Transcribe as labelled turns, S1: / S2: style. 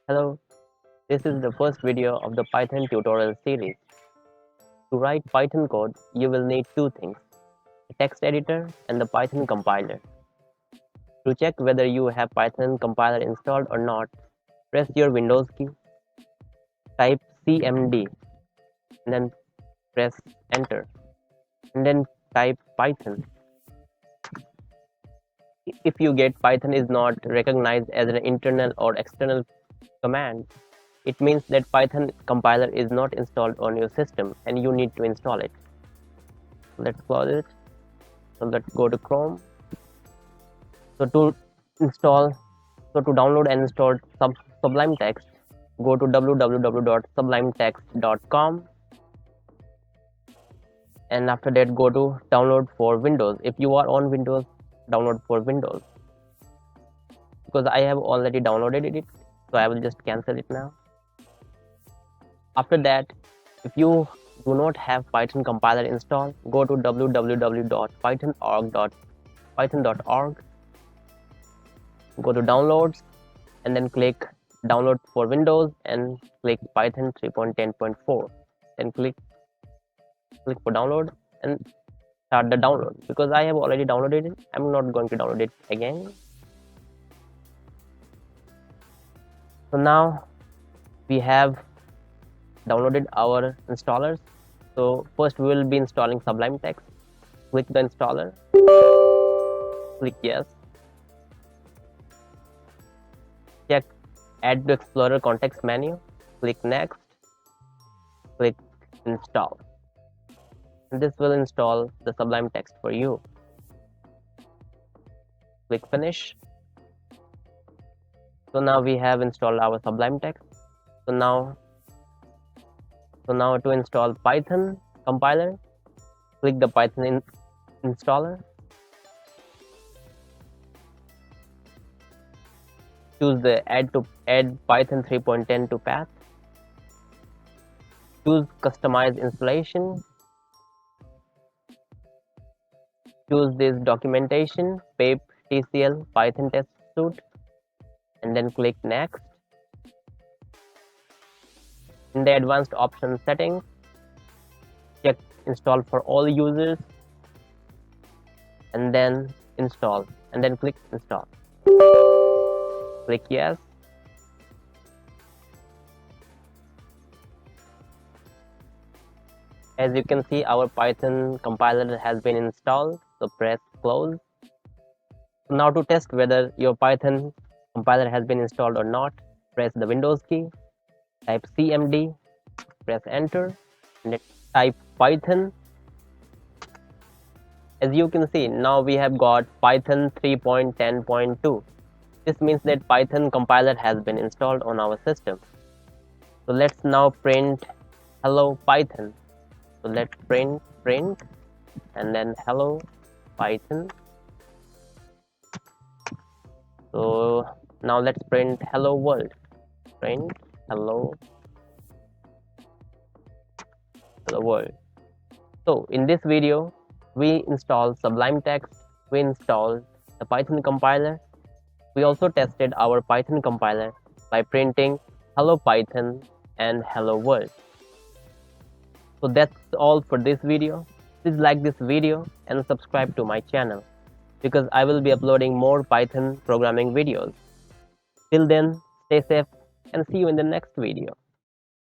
S1: Hello, this is the first video of the Python tutorial series. To write Python code, you will need two things, a text editor and the Python compiler. To check whether you have Python compiler installed or not, press your Windows key, type cmd, and then press enter, and then type Python. If you get Python is not recognized as an internal or external command, it means that Python compiler is not installed on your system and you need to install it. Let's close it. So let's go to Chrome. So to download and install Sublime Text, go to www.sublimetext.com, and after that go to download for Windows. If you are on Windows, download for Windows, because I have already downloaded it, so I will just cancel it now. After that, if you do not have Python compiler installed, go to www.python.org, go to downloads, and then click download for Windows and click Python 3.10.4. Then click for download and start the download. Because I have already downloaded it, I'm not going to download it again. So now we have downloaded our installers. So first we will be installing Sublime Text. Click the installer, click yes, check add to Explorer context menu, click next, click install, and this will install the Sublime Text for you. Click finish. So now we have installed our Sublime Text. So now to install Python compiler, click the Python installer, choose the add Python 3.10 to path, choose customize installation, choose this documentation, pip tcl Python test suite, and then click next. In the advanced option settings, check install for all users, and then install, and then click install. Click yes. As you can see, our Python compiler has been installed, so press close. Now to test whether your Python compiler has been installed or not, press the Windows key, type cmd, press enter, and type Python. As you can see, now we have got Python 3.10.2. This means that Python compiler has been installed on our system. So let's now print hello Python. So let's print and then hello Python. So now let's print hello world. Print hello world. So in this video, we installed Sublime Text, we installed the Python compiler. We also tested our Python compiler by printing hello Python and hello world. So that's all for this video. Please like this video and subscribe to my channel, because I will be uploading more Python programming videos. Till then, stay safe and see you in the next video.